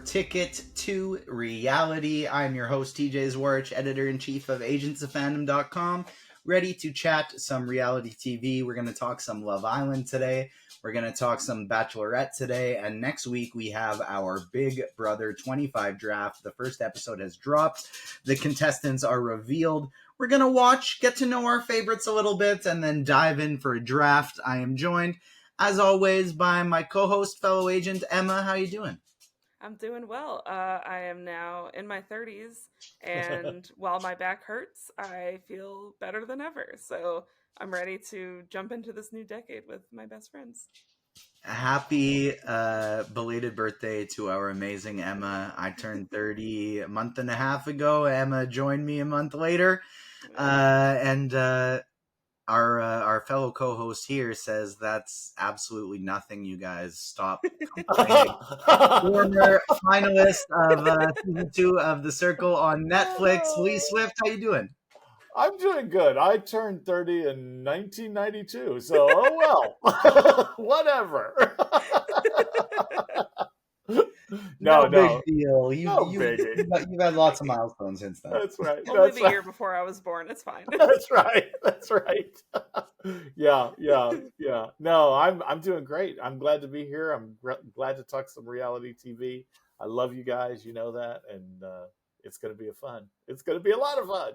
Ticket2Reality. I'm your host, TJ Zwarch, editor-in-chief of Agents of Fandom.com, ready to chat some reality TV. We're going to talk some Love Island today. We're going to talk some Bachelorette today. And next week, we have our Big Brother 25 draft. The first episode has dropped. The contestants are revealed. We're going to watch, get to know our favorites a little bit, and then dive in for a draft. I am joined, as always, by my co-host, fellow agent, Emma. How you doing? I'm doing well. I am now in my 30s, and while my back hurts, I feel better than ever. So I'm ready to jump into this new decade with my best friends. Happy belated birthday to our amazing Emma. I turned 30 a month and a half ago. Emma joined me a month later. And our fellow co-host here says that's absolutely nothing. You guys stop complaining. Former finalist of season 2 of The Circle on Netflix. Lee Swift, how you doing? I'm doing good. I turned 30 in 1992, so oh well, whatever. No big deal. No biggie. You've had lots of milestones since then. That's right. Only the year before I was born. It's fine. That's right. That's right. Yeah. No, I'm doing great. I'm glad to be here. I'm glad to talk some reality TV. I love you guys. You know that, and it's going to be fun. It's going to be a lot of fun.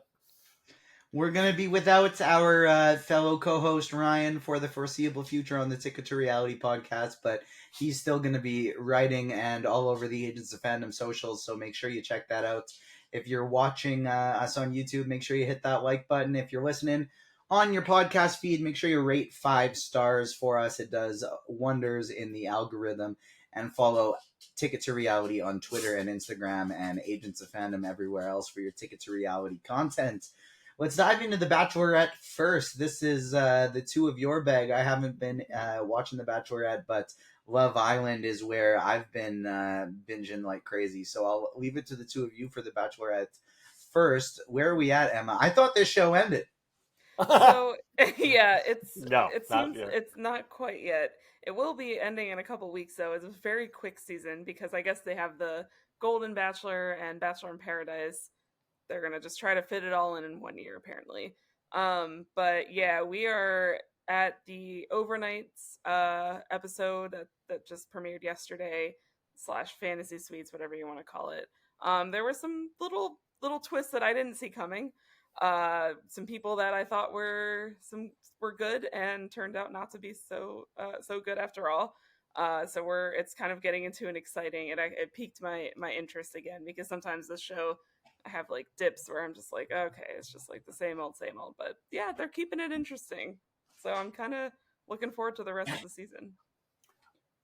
We're going to be without our fellow co-host Ryan for the foreseeable future on the Ticket to Reality podcast, but he's still going to be writing and all over the Agents of Fandom socials, so make sure you check that out. If you're watching us on YouTube, make sure you hit that like button. If you're listening on your podcast feed, make sure you rate 5 stars for us. It does wonders in the algorithm. And follow Ticket to Reality on Twitter and Instagram, and Agents of Fandom everywhere else for your Ticket to Reality content. Let's dive into The Bachelorette first. This is the two of your bag. I haven't been watching The Bachelorette, but Love Island is where I've been binging like crazy. So I'll leave it to the two of you for The Bachelorette first. Where are we at, Emma? I thought this show ended. So yeah, it seems it's not quite yet. It will be ending in a couple weeks though. It's a very quick season because I guess they have the Golden Bachelor and Bachelor in Paradise. They're going to just try to fit it all in 1 year, apparently. But yeah, we are at the overnights episode that just premiered yesterday, / fantasy suites, whatever you want to call it. There were some little twists that I didn't see coming. Some people that I thought were good and turned out not to be so good after all. So it's kind of getting into an exciting, it piqued my interest again, because sometimes this show, I have like dips where I'm just like, okay, it's just like the same old, but yeah, they're keeping it interesting. So I'm kind of looking forward to the rest of the season.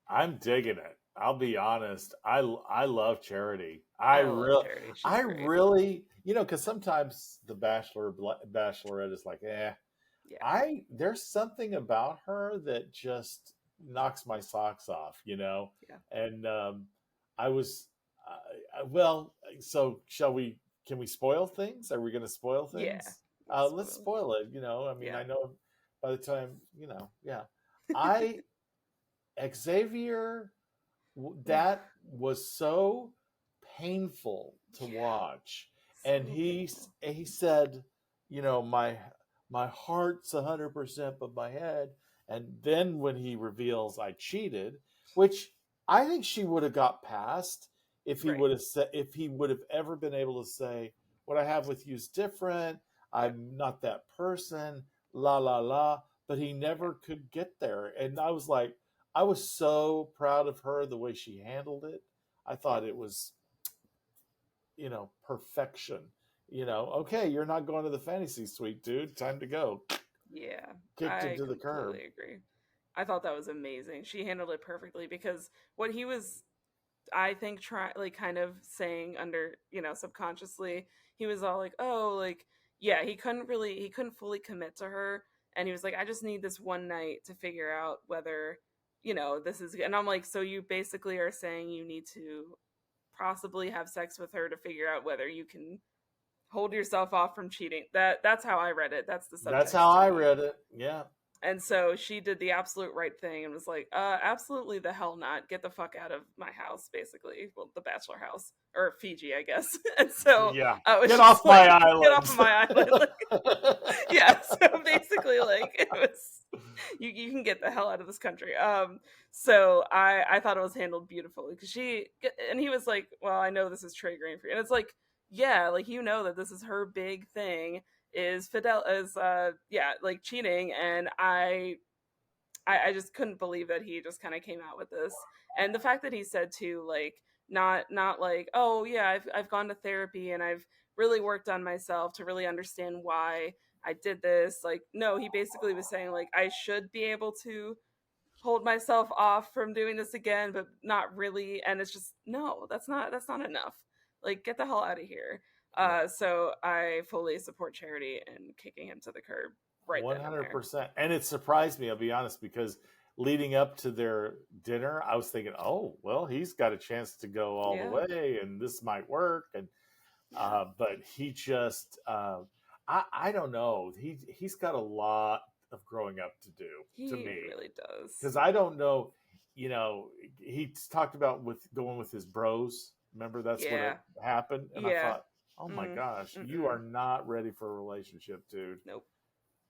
I'm digging it. I'll be honest. I love Charity. I really, because sometimes the Bachelorette is like, eh. Yeah. There's something about her that just knocks my socks off, Yeah. And I was, so can we spoil things? Are we going to spoil things? Yeah. Let's spoil it. I know by the time, Xavier, that was so painful to watch. And he said, my heart's 100%, but my head. And then when he reveals I cheated, which I think she would have got past if he would have said, if he would have ever been able to say, what I have with you is different. I'm not that person, la, la, la. But he never could get there. And I was so proud of her, the way she handled it. I thought it was, perfection. Okay, you're not going to the fantasy suite, dude. Time to go. Yeah. Kicked him to the curb. I completely agree. I thought that was amazing. She handled it perfectly, because what he was, I think, kind of saying under, subconsciously, he was all like, oh, like, yeah, he couldn't fully commit to her. And he was like, I just need this one night to figure out whether, this is, and I'm like, so you basically are saying you need to possibly have sex with her to figure out whether you can hold yourself off from cheating. That's how I read it. That's the subtext. That's how I read it. Yeah. And so she did the absolute right thing and was like, absolutely the hell not. Get the fuck out of my house, basically. Well, the bachelor house. Or Fiji, I guess. And so Yeah. I was Get just off my like, island. get off of my island. Yeah, so basically, like, it was, you can get the hell out of this country. So I thought it was handled beautifully, because he was like, well, I know this is triggering for you. And it's like, yeah, like, you know that this is her big thing, is like cheating, and I just couldn't believe that he just kind of came out with this. And the fact that he said too, like, not like, oh yeah, I've gone to therapy and I've really worked on myself to really understand why I did this. Like, no, he basically was saying, like, I should be able to hold myself off from doing this again, but not really. And it's just, no, that's not enough. Like, get the hell out of here. Yeah. So I fully support Charity in kicking him to the curb right then and there. 100%. And it surprised me, I'll be honest, because leading up to their dinner, I was thinking, oh, well, he's got a chance to go all the way and this might work. And but he just I don't know. He's got a lot of growing up to do, to He me. really does. Because I don't know, he talked about with going with his bros. Remember, that's what it happened. And I thought, oh my gosh, you are not ready for a relationship, dude. Nope.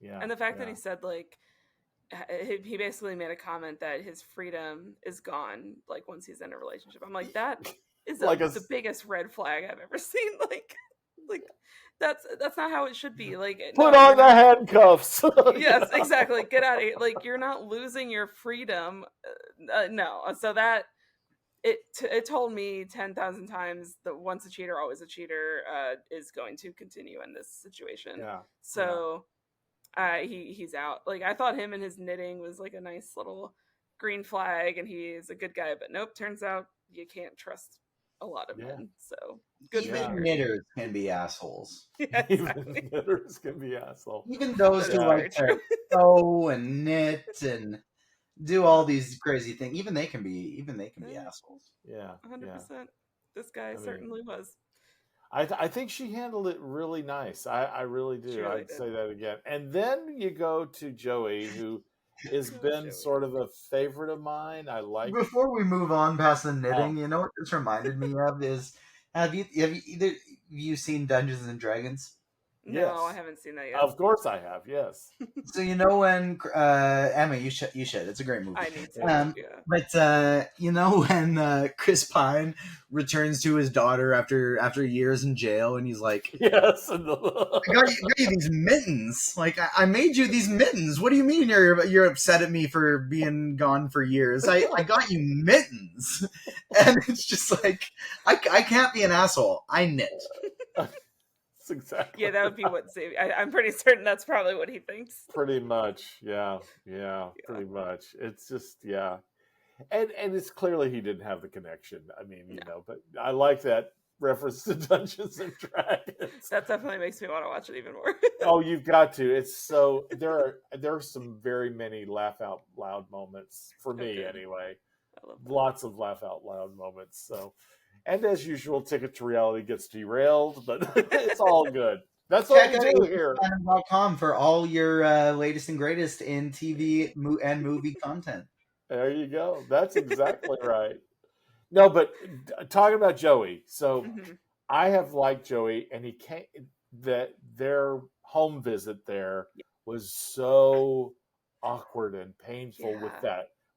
Yeah. And the fact that he said, like, he basically made a comment that his freedom is gone, like, once he's in a relationship. I'm like, that is Like the biggest red flag I've ever seen. Like that's not how it should be. Like, put on the handcuffs. Yes, exactly. Get out of here. Like, you're not losing your freedom. No. So that it told me 10,000 times that once a cheater, always a cheater, is going to continue in this situation. Yeah. So he's out. Like, I thought him and his knitting was like a nice little green flag, and he's a good guy. But nope, turns out you can't trust a lot of men. So good for Even you. knitters can be assholes. Yeah, exactly. Even knitters can be assholes. Even those who like to sew and knit and do all these crazy things, even they can be assholes. Yeah, 100%. This guy certainly was. I think she handled it really nice. I really do. Really I'd say that again. And then you go to Joey, who has been sort of a favorite of mine. I like. Before we move on past the knitting, you know what this reminded me of is have either of you seen Dungeons and Dragons? No, yes. I haven't seen that yet. Of course I have, yes. So you know when Emma, you should. It's a great movie. I need to. But you know when Chris Pine returns to his daughter after years in jail, and he's like, "Yes, I got you these mittens. Like I made you these mittens. What do you mean you're upset at me for being gone for years? I got you mittens." And it's just like I can't be an asshole. I knit. Exactly. Yeah, that would be what Xavier. I'm pretty certain that's probably what he thinks. Pretty much, yeah, pretty much. It's just, yeah, and it's clearly he didn't have the connection. I mean, you know, but I like that reference to Dungeons and Dragons. That definitely makes me want to watch it even more. Oh, you've got to. It's so there are some very many laugh out loud moments for me anyway. Lots of laugh out loud moments. So. And as usual, Ticket to Reality gets derailed, but it's all good. That's what we do here. Fandom.com for all your latest and greatest in TV and movie content. There you go. That's exactly right. No, but talking about Joey, so I have liked Joey, and he came. That their home visit there was so awkward and painful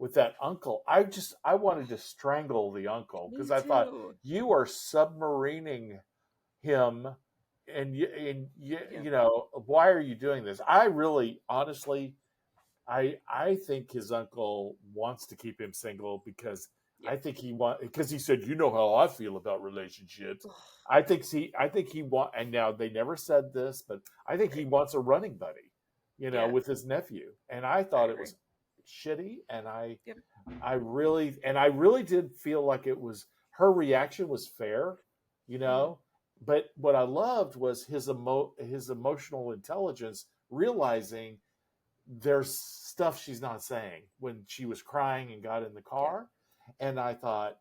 with that uncle. I wanted to strangle the uncle because I thought, you are submarining him, and you know, why are you doing this? I really, honestly, I think his uncle wants to keep him single because I think because he said, you know how I feel about relationships. I think he want, and now they never said this, but I think he wants a running buddy, you know, with his nephew. And I thought it was shitty, and I really did feel like it was, her reaction was fair, you know. But what I loved was his emotional intelligence, realizing there's stuff she's not saying when she was crying and got in the car. And I thought,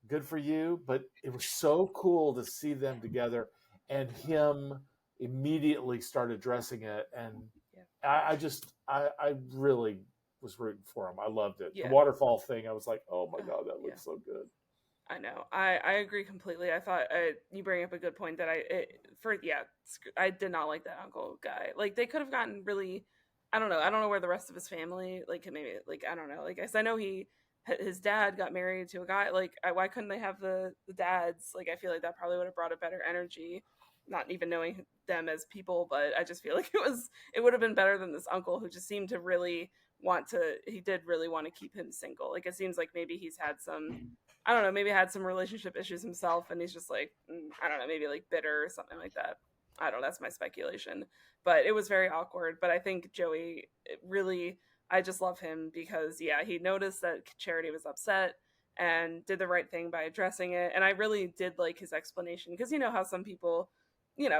good for you. But it was so cool to see them together, and him immediately start addressing it. And I really was rooting for him. I loved it. The Yeah. waterfall thing, I was like, oh my god, that Yeah. looks so good. I know. I agree completely. I thought you bring up a good point that I did not like that uncle guy. Like they could have gotten really, I don't know. I don't know where the rest of his family like maybe like I don't know. Like I know his dad got married to a guy. Like why couldn't they have the dads? Like I feel like that probably would have brought a better energy. Not even knowing them as people, but I just feel like it would have been better than this uncle who just seemed to really he did really want to keep him single. Like it seems like maybe he's had some, I don't know, maybe had some relationship issues himself, and he's just like, I don't know, maybe like bitter or something like that. I don't know, that's my speculation. But it was very awkward. But I think Joey really, I just love him because, yeah, he noticed that Charity was upset and did the right thing by addressing it. And I really did like his explanation because you know how some people,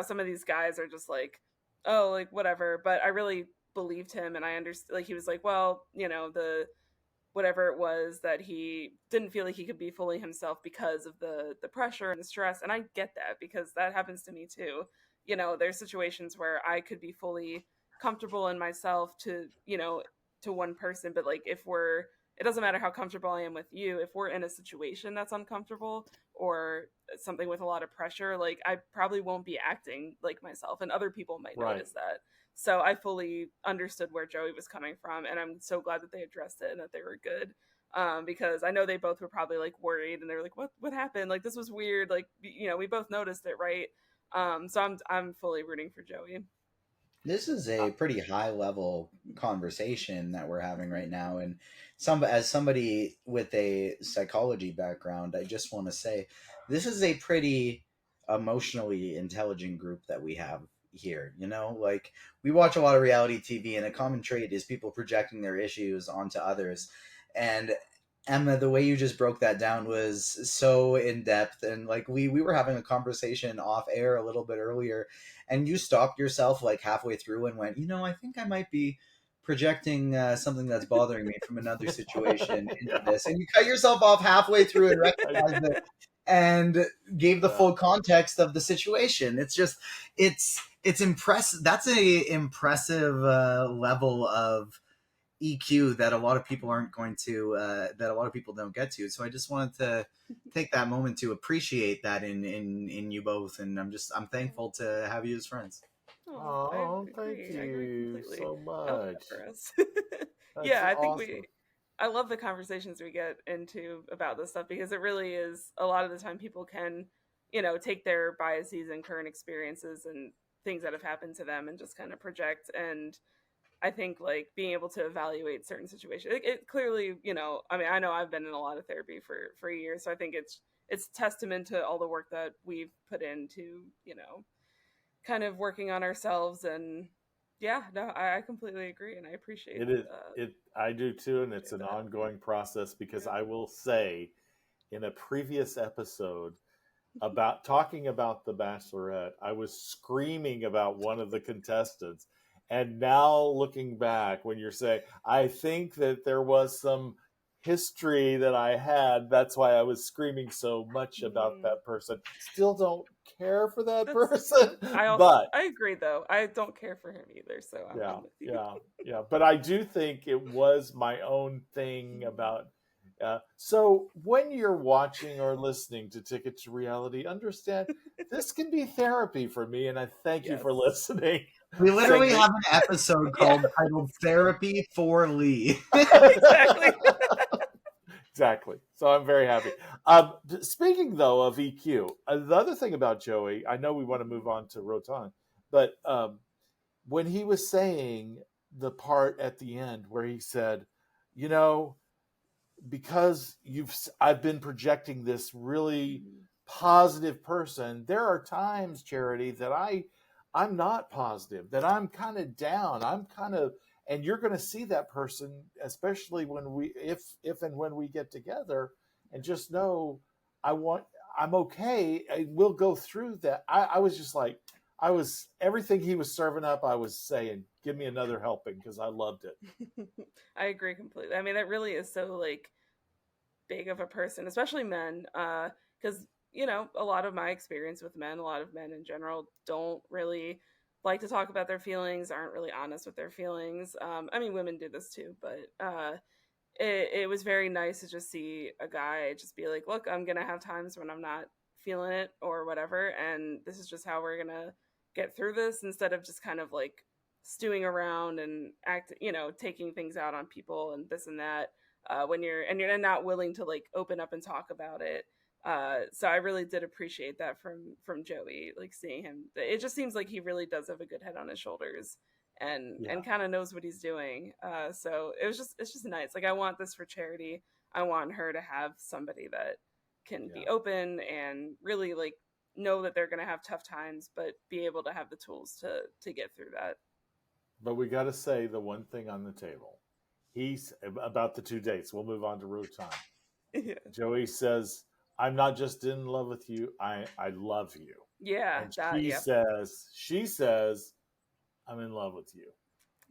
some of these guys are just like, oh, like whatever. But I really believed him and I understood, like, he was like, well, whatever it was that he didn't feel like he could be fully himself because of the pressure and the stress, and I get that because that happens to me too. There's situations where I could be fully comfortable in myself to one person, but like if we're it doesn't matter how comfortable I am with you, if we're in a situation that's uncomfortable or something with a lot of pressure, like I probably won't be acting like myself and other people might Right. notice that. So I fully understood where Joey was coming from, and I'm so glad that they addressed it and that they were good. Because I know they both were probably like worried, and they were like, "What happened? Like this was weird. Like we both noticed it, right?" So I'm fully rooting for Joey. This is Uh, a pretty high level conversation that we're having Mhm. right now, and as somebody with a psychology background, I just want to say this is a pretty emotionally intelligent group that we have here. Like we watch a lot of reality TV, and a common trait is people projecting their issues onto others. And Emma, the way you just broke that down was so in depth, and like we were having a conversation off air a little bit earlier, and you stopped yourself like halfway through and went, I think I might be projecting something that's bothering me from another situation into yeah, this, and you cut yourself off halfway through and I, recognized it and gave the yeah, full context of the situation. It's impressive. That's a impressive level of EQ that a lot of people aren't going to that a lot of people don't get to. So I just wanted to take that moment to appreciate that in you both, and I'm thankful to have you as friends. Oh, I oh, thank agree. I agree you completely. so I love much. that for us. That's Yeah, awesome. I love the conversations we get into about this stuff because it really is a lot of the time people can, take their biases and current experiences and things that have happened to them and just kind of project. And I think like being able to evaluate certain situations, it clearly, I mean, I know I've been in a lot of therapy for years, so I think it's testament to all the work that we've put into, kind of working on ourselves. And yeah, no, I completely agree and I appreciate It is. It. I do too, and it's an that. ongoing process because Yeah. I will say, in a previous episode about talking about the Bachelorette, I was screaming about one of the contestants, and now looking back, when you're saying, I think that there was some history that I had. That's why I was screaming so much about Mm, that person. Still don't care for that that's person, but I agree though. I don't care for him either, so yeah, I'm with you. yeah, yeah. But I do think it was my own thing about. So when you're watching or listening to Ticket to Reality, understand this can be therapy for me, and I thank you Yes. for listening. We I literally So think have an episode yeah, called titled "Therapy for Lee." exactly. exactly. So I'm very happy. Speaking though of EQ, the other thing about Joey, I know we want to move on to Rotan, but when he was saying the part at the end where he said, you know, because I've been projecting this really Mhm. positive person, there are times, Charity, that I'm not positive, that I'm kind of down, I'm kind of, and you're going to see that person, especially when if and when we get together, and just know I want I'm okay, we'll go through that. I was just like, I was everything he was serving up, I was saying, give me another helping, because I loved it. I agree completely. I mean, that really is so like big of a person, especially men, because a lot of my experience with men, a lot of men in general, don't really. like to talk about their feelings, aren't really honest with their feelings. I mean, women do this too, but it was very nice to just see a guy just be like, look, I'm gonna have times when I'm not feeling it or whatever, and this is just how we're gonna get through this, instead of just kind of like stewing around and taking things out on people and this and that, when you're not willing to like open up and talk about it. So I really did appreciate that from Joey, like seeing him. It just seems like he really does have a good head on his shoulders, Yeah. and kind of knows what he's doing. So it's just nice. Like, I want this for Charity. I want her to have somebody that can be Yeah. open and really like know that they're going to have tough times, but be able to have the tools to get through that. But we got to say the one thing on the table. He's about the 2 dates. We'll move on to Rotan. Yeah, Joey says, "I'm not just in love with you. I love you." yeah, And that, yeah. she says, "I'm in love with you."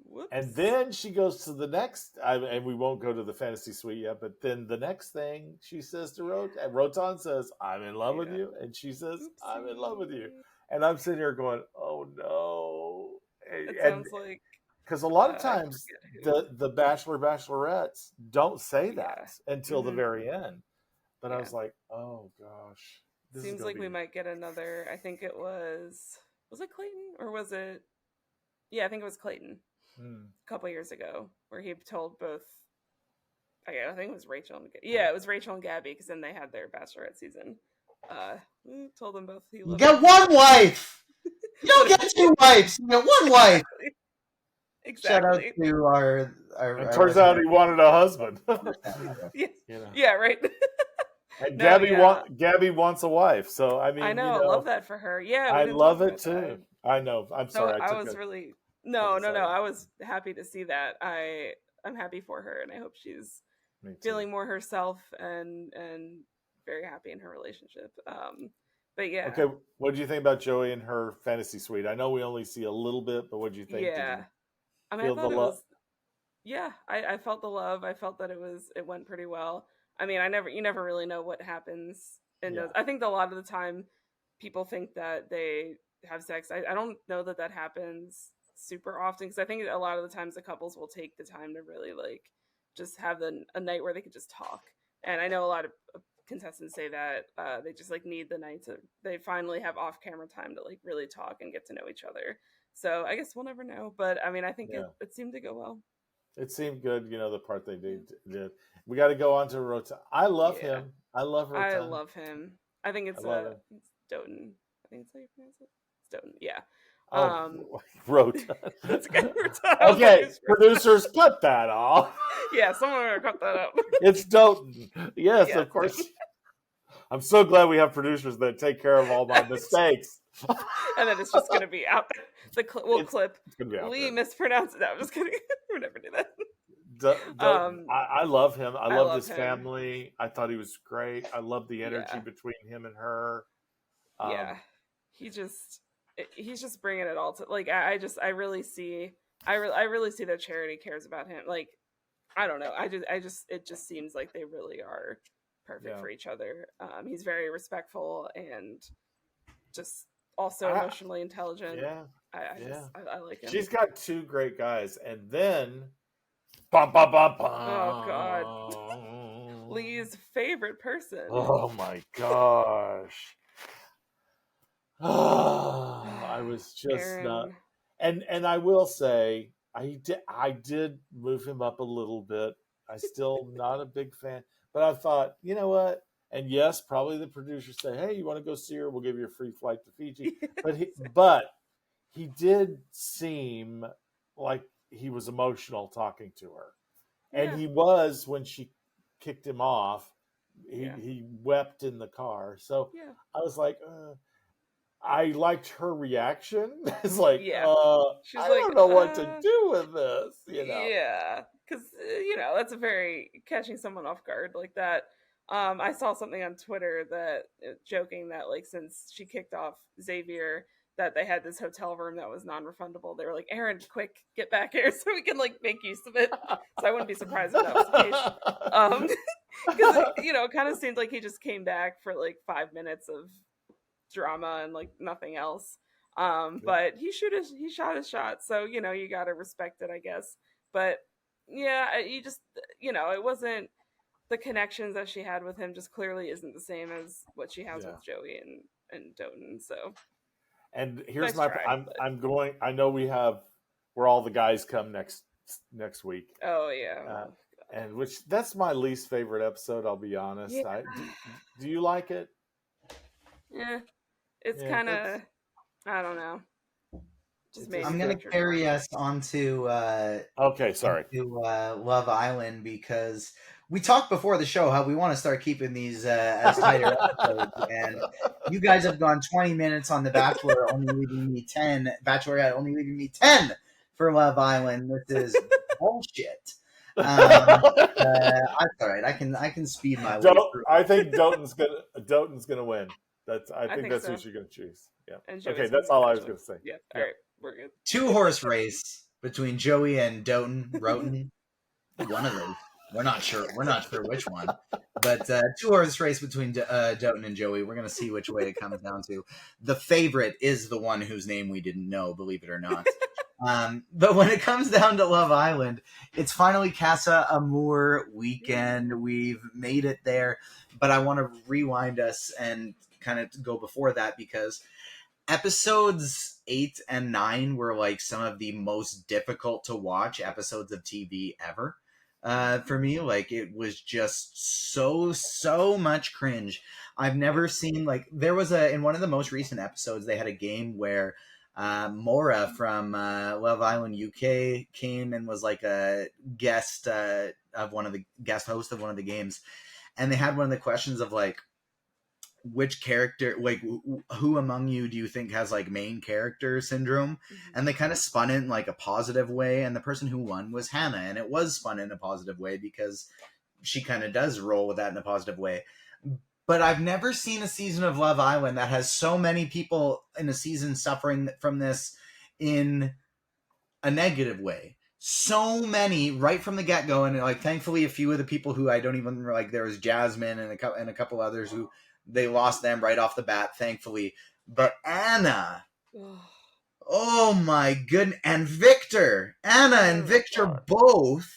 Whoops. And then she goes to the next, and we won't go to the fantasy suite yet, but then the next thing she says to Rotan, Rotan says, "I'm in love with Yeah. you." And she says, "I'm in love with you." Oopsie. And I'm sitting here going, "Oh no." It And sounds like because a lot of I times forget who. the Bachelorettes don't say Yeah. that until the Hmm. very end. But I Yeah. was like, oh gosh, this is Seems going like to we be. might get another. I think it was it Clayton, or was it? Yeah, I think it was Clayton Hmm. a couple years ago, where he told both. I think it was Rachel and yeah, it was Rachel and Gabby, because then they had their Bachelorette season. Told them both he You loved get them. one wife. You don't get two wives. You get one wife. Shout out Exactly. to And our turns out resident. he wanted a husband. Yeah. you know. Yeah. Right. And No. Yeah. Gabby wants a wife. So I I mean, know. Love that for her. Yeah, we I didn't talk love it about too. that. I know. I'm So sorry. I I took was a really took a no. side. I was happy to see that. I'm happy for her, and I hope she's Me too. feeling more herself and very happy in her relationship. But yeah, Okay, what do you think about Joey and her fantasy suite? I know we only see a little bit, but what do you think? Did you yeah. I mean, I feel the thought it love? was. Yeah, I felt the love. I felt that it went pretty well. I mean, you never really know what happens in those. Yeah, I think that a lot of the time people think that they have sex. I don't know that that happens super often, because I think a lot of the times the couples will take the time to really like just have a night where they could just talk. And I know a lot of contestants say that they just like need the night to they finally have off camera time to like really talk and get to know each other. So I guess we'll never know, but I mean, I think yeah. it seemed to go well. It seemed good. The part they Yeah. did. We got to go on to Rotan. I love Yeah. him. I love I Rotan. love him. I think I love him. it's Doten. I think it's how you pronounce it. It's Doten. Yeah. Oh, Um Rotan. that's a good word. I was like, Okay, producers, cut that off. yeah, someone gonna cut that out. It's Doten. Yes, Yeah, of it's course. Doten. I'm so glad we have producers that take care of all my mistakes. And then it's just gonna be out there. We'll It's clip gonna be out Lee there. mispronounced it. I'm just kidding. We'll never do that. Doten. I love him. I loved love his him. family. I thought he was great. I loved the energy Yeah. between him and her. Yeah. He's just bringing it all to like I really see I really see that Charity cares about him. Like, I don't know. It just seems like they really are perfect Yeah. for each other. He's very respectful and just also I- emotionally intelligent. Yeah. I like him. She's got two great guys, and then bum, bum, bum, bum. Oh God. Lee's favorite person. Oh my gosh. I was just Aaron. not, and I will say I did move him up a little bit. I still not a big fan, but I thought, you know what? And yes, probably the producers say, "Hey, you want to go see her? We'll give you a free flight to Fiji." But he did seem like he was emotional talking to her, and Yeah. he was when she kicked him off. Yeah. He wept in the car. So Yeah. I was like, I liked her reaction. It's like, Yeah. She's I like, don't know what to do with this, Yeah, because that's a very catching someone off guard like that. I saw something on Twitter that joking that like since she kicked off Xavier, that they had this hotel room that was non-refundable. They were like, Aaron, quick, get back here so we can like make use of it. So I wouldn't be surprised if that was the case. Because it kind of seemed like he just came back for like 5 minutes of drama and like nothing else. But he shot his shot, so you got to respect it, I guess. But yeah, you just it wasn't the connections that she had with him just clearly isn't the same as what she has Yeah. with Joey and Doten. So And here's nice my try. I'm going. I know we have where all the guys come next week. Oh yeah. Uh, Oh, and which that's my least favorite episode. I'll be yeah. honest. Do you like it? Yeah. It's Yeah, kind that's of I don't know. Just it. made Just I'm me gonna picture carry Norman. us okay. Sorry. onto Love Island because we talked before the show how we want to start keeping these as tighter episodes, and you guys have gone 20 minutes on The Bachelor, only leaving me 10. Bachelorette only leaving me 10 for Love Island. This is bullshit. That's all right. I can speed my way through. I think Doten's gonna win. I I think think that's who so. she's gonna choose. Yeah. And Okay, Joey's gonna that's be all I was eventually. gonna say. Yeah. All Yep. right. We're good. 2-horse race between Joey and Roten. One of those. We're not sure. We're not sure which one. But 2-horse race between Doten and Joey. We're gonna see which way it comes down to. The favorite is the one whose name we didn't know, believe it or not. But when it comes down to Love Island, it's finally Casa Amour weekend. We've made it there, but I want to rewind us and kind of go before that because episodes 8 and 9 were like some of the most difficult to watch episodes of TV ever. For me, like it was just so much cringe. I've never seen like there was in one of the most recent episodes they had a game where Mora from Love Island UK came and was like a guest of one of the guest host of one of the games, and they had one of the questions of like which character, like who among you do you think has like main character syndrome, and they kind of spun it in like a positive way, and the person who won was Hannah, and it was spun in a positive way because she kind of does roll with that in a positive way. But I've never seen a season of Love Island that has so many people in a season suffering from this in a negative way. So many right from the get go, and like thankfully a few of the people who I don't even like. There was Jasmine and a couple others who they lost them right off the bat, thankfully. But Anna, oh my goodness, and Victor, Anna and Victor both.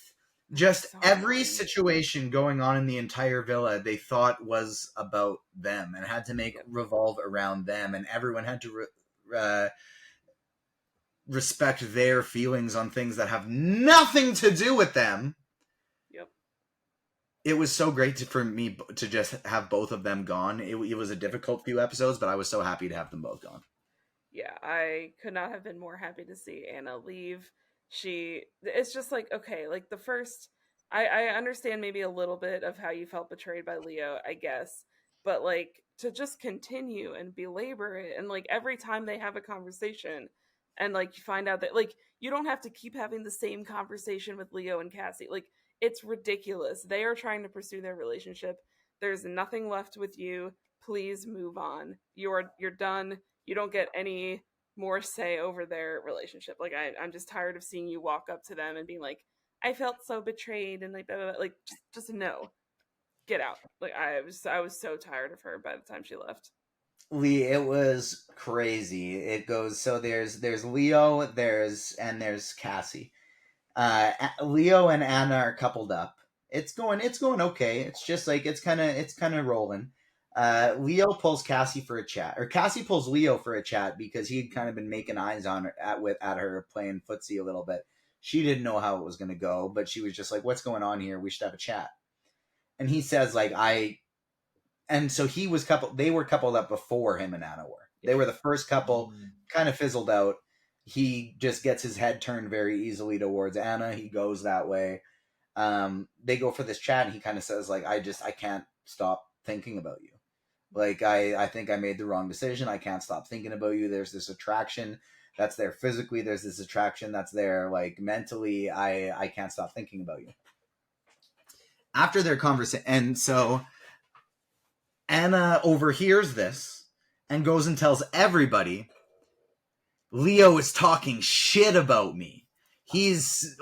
Just So every annoying. situation going on in the entire villa they thought was about them and had to make revolve around them, and everyone had to respect their feelings on things that have nothing to do with them. Yep. It was so great for me to just have both of them gone. It was a difficult few episodes, but I was so happy to have them both gone. Yeah, I could not have been more happy to see Anna leave. It's just like, okay, like the first, I understand maybe a little bit of how you felt betrayed by Leo, I guess, but like to just continue and belabor it, and like every time they have a conversation, and like you find out that like you don't have to keep having the same conversation with Leo and Cassie. Like it's ridiculous. They are trying to pursue their relationship. There's nothing left with you. Please move on. You're done. You don't get any more say over their relationship. Like I'm just tired of seeing you walk up to them and being like, I felt so betrayed and like blah, blah, blah. Like just no, get out. Like I was so tired of her by the time she left. Lee, it was crazy. It goes so there's Leo, there's Cassie. Leo and Anna are coupled up. It's going okay. It's just like it's kind of rolling. Leo pulls Cassie for a chat, or Cassie pulls Leo for a chat because he'd kind of been making eyes on her at her playing footsie a little bit. She didn't know how it was going to go, but she was just like, "What's going on here? We should have a chat." And he says, "Like and so he was coupled. They were coupled up before him and Anna were. They were the first couple. Kind of fizzled out. He just gets his head turned very easily towards Anna. He goes that way. They go for this chat, and he kind of says, like, I can't stop thinking about you. Like, I think I made the wrong decision. I can't stop thinking about you. There's this attraction that's there physically. There's this attraction that's there, like, mentally. I can't stop thinking about you. After their conversation, and so Anna overhears this and goes and tells everybody, Leo is talking shit about me. he's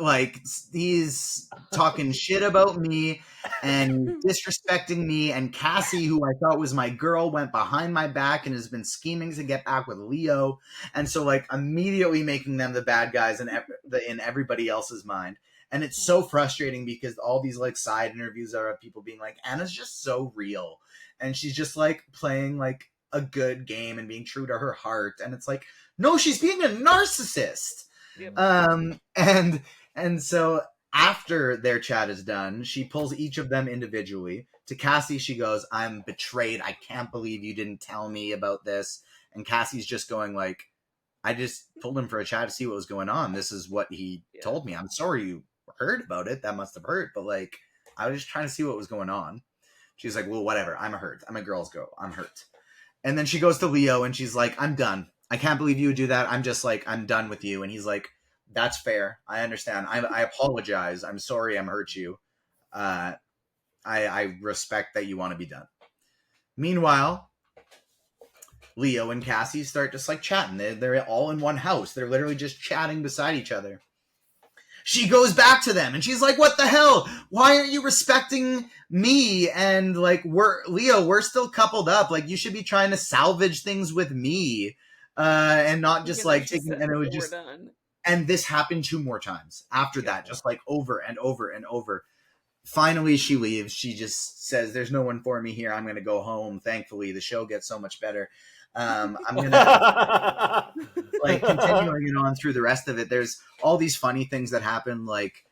talking shit about me and disrespecting me, and Cassie, who I thought was my girl, went behind my back and has been scheming to get back with Leo, and so like immediately making them the bad guys in everybody else's mind. And it's so frustrating because all these like side interviews are of people being like, Anna's just so real, and she's just like playing like a good game and being true to her heart, and it's like, no, she's being a narcissist. Yep. And so after their chat is done, she pulls each of them individually. To Cassie, she goes, I'm betrayed. I can't believe you didn't tell me about this. And Cassie's just going like, I just pulled him for a chat to see what was going on. This is what he told me. I'm sorry you heard about it. That must have hurt. But like, I was just trying to see what was going on. She's like, well, whatever. I'm hurt. I'm a girl's girl. I'm hurt. And then she goes to Leo and she's like, I'm done. I can't believe you would do that. I'm just like, I'm done with you. And he's like, that's fair. I understand. I apologize. I'm sorry I'm hurt you. I respect that you want to be done. Meanwhile, Leo and Cassie start just like chatting. They're all in one house. They're literally just chatting beside each other. She goes back to them and she's like, what the hell? Why aren't you respecting me? And like, we're still coupled up. Like, you should be trying to salvage things with me. And not just like taking, and it was just, and this happened 2 more times after that, just like over and over and over. Finally, she leaves. She just says, there's no one for me here. I'm going to go home. Thankfully, the show gets so much better. I'm going to like continuing it on through the rest of it. There's all these funny things that happen. Like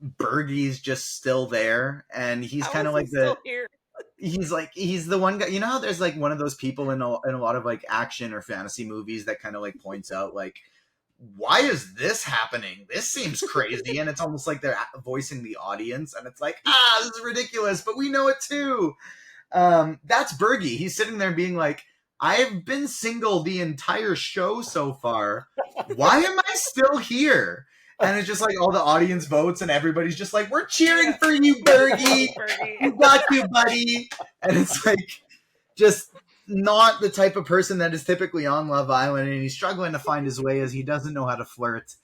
Bergie's just still there. And he's kind of like he's the one guy, you know how there's like one of those people in a lot of like action or fantasy movies that kind of like points out like, why is this happening? This seems crazy. And it's almost like they're voicing the audience and it's like, this is ridiculous, but we know it too. That's Bergie. He's sitting there being like, I've been single the entire show so far. Why am I still here? And it's just like all the audience votes and everybody's just like, we're cheering for you, Bergie. We got you, buddy. And it's like, just not the type of person that is typically on Love Island, and he's struggling to find his way as he doesn't know how to flirt.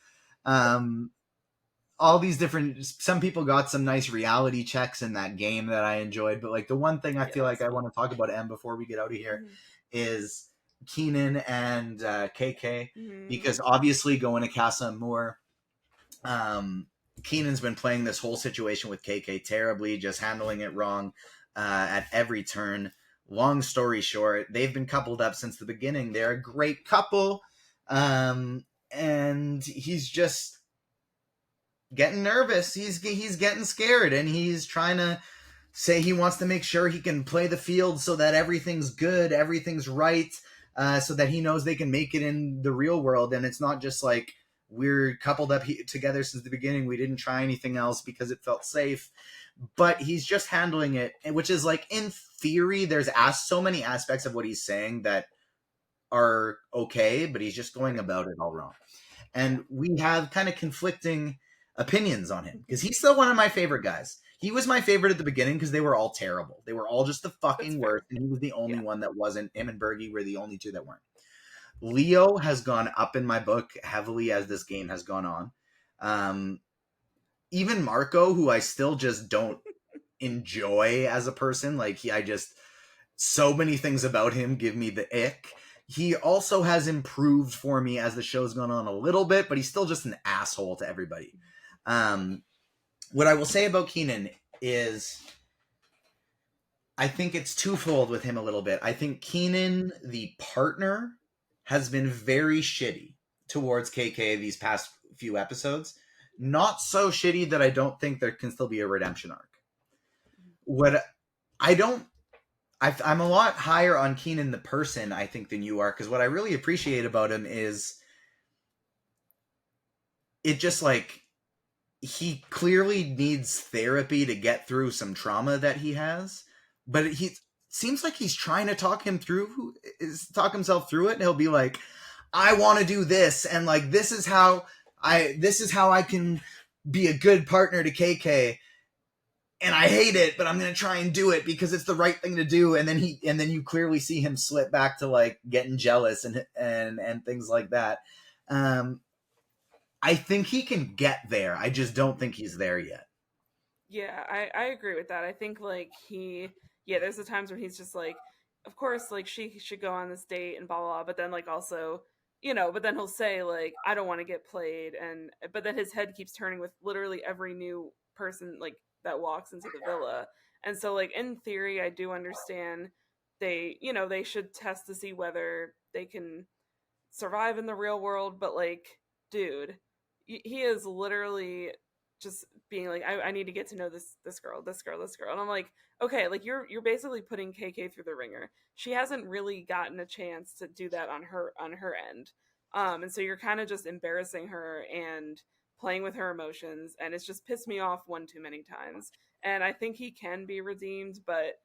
All these different, some people got some nice reality checks in that game that I enjoyed, but like the one thing I feel like I want to talk about, Em, before we get out of here, is Keenan and KK, because obviously going to Casa Amour, Keenan's been playing this whole situation with KK terribly, just handling it wrong at every turn. Long story short, they've been coupled up since the beginning. They're a great couple, and he's just getting nervous. He's getting scared, and he's trying to say he wants to make sure he can play the field so that everything's good, everything's right, so that he knows they can make it in the real world. And it's not just like, we're coupled up together since the beginning. We didn't try anything else because it felt safe. But he's just handling it, which is like, in theory, there's so many aspects of what he's saying that are okay, but he's just going about it all wrong. And we have kind of conflicting opinions on him, because he's still one of my favorite guys. He was my favorite at the beginning because they were all terrible. They were all just the fucking worst, and he was the only one that wasn't. Him and Bergie were the only 2 that weren't. Leo has gone up in my book heavily as this game has gone on. Even Marco, who I still just don't enjoy as a person, like so many things about him give me the ick. He also has improved for me as the show's gone on a little bit, but he's still just an asshole to everybody. What I will say about Keenan is, I think it's twofold with him a little bit. I think Keenan, the partner, has been very shitty towards KK these past few episodes. Not so shitty that I don't think there can still be a redemption arc. I'm a lot higher on Keenan the person, I think, than you are, because what I really appreciate about him is it just like, he clearly needs therapy to get through some trauma that he has, but he seems like he's trying to talk himself through it. And he'll be like, I want to do this, and like, this is how I can be a good partner to KK, and I hate it, but I'm going to try and do it because it's the right thing to do. And then you clearly see him slip back to like getting jealous and things like that. I think he can get there. I just don't think he's there yet. Yeah, I agree with that. I think like yeah, there's the times where he's just like, of course, like she should go on this date and blah blah blah, but then like also, but then he'll say like, I don't want to get played, and but then his head keeps turning with literally every new person like that walks into the villa, and so like in theory, I do understand they should test to see whether they can survive in the real world, but like, dude, he is literally just being like, I need to get to know this girl, this girl, and I'm like, okay, like you're basically putting KK through the ringer. She hasn't really gotten a chance to do that on her end, and so you're kind of just embarrassing her and playing with her emotions, and it's just pissed me off one too many times. And I think he can be redeemed, but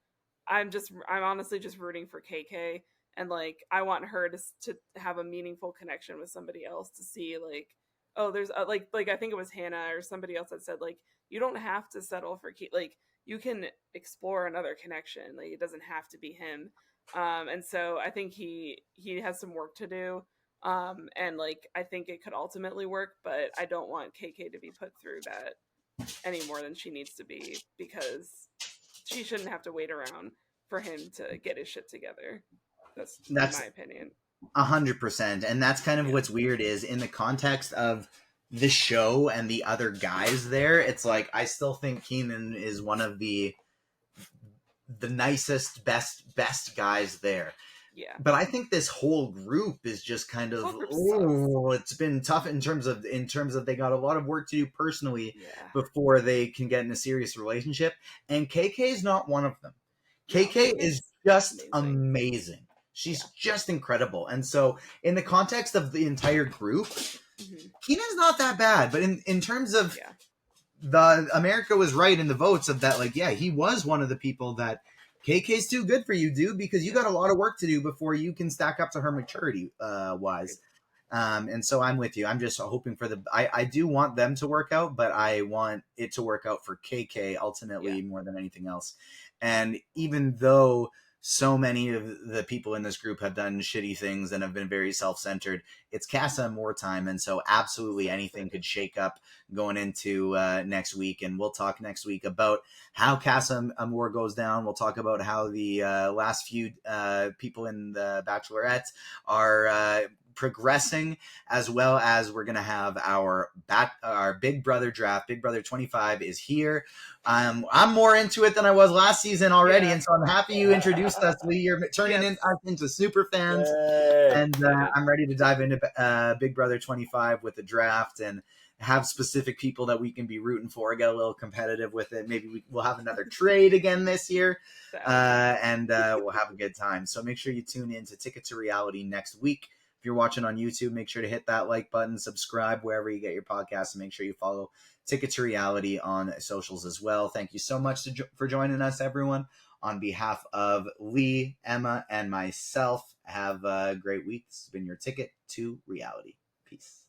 I'm honestly just rooting for KK, and like I want her to have a meaningful connection with somebody else to see like, oh, there's like I think it was Hannah or somebody else that said like, you don't have to settle for like you can explore another connection, like it doesn't have to be him. And so I think he has some work to do. And like I think it could ultimately work, but I don't want KK to be put through that any more than she needs to be, because she shouldn't have to wait around for him to get his shit together. That's in That's my opinion. 100%. And that's kind of Yeah. what's weird is in the context of the show and the other guys there, it's like I still think Keenan is one of the nicest, best guys there. Yeah. But I think this whole group is just kind of it's been tough in terms of they got a lot of work to do personally before they can get in a serious relationship. And KK is not one of them. KK is just amazing. She's just incredible. And so in the context of the entire group, Keenan's not that bad. But in terms of the America was right in the votes of that, like, yeah, he was one of the people that KK's too good for you, dude, because you got a lot of work to do before you can stack up to her maturity wise. And so I'm with you. I'm just hoping for I do want them to work out, but I want it to work out for KK ultimately more than anything else. And even though so many of the people in this group have done shitty things and have been very self-centered, it's Casa Amour time, and so absolutely anything could shake up going into next week. And we'll talk next week about how Casa Amour goes down. We'll talk about how the last few people in the Bachelorette are progressing, as well as we're going to have our Big Brother draft. Big Brother 25 is here. I'm more into it than I was last season already, and so I'm happy you introduced us, Lee. You're turning us into super fans, and I'm ready to dive into Big Brother 25 with the draft and have specific people that we can be rooting for, get a little competitive with it. Maybe we'll have another trade again this year, and we'll have a good time. So make sure you tune in to Ticket to Reality next week. If you're watching on YouTube, make sure to hit that like button, subscribe wherever you get your podcasts, and make sure you follow Ticket to Reality on socials as well. Thank you so much for joining us, everyone. On behalf of Lee, Emma, and myself, have a great week. This has been your Ticket to Reality. Peace.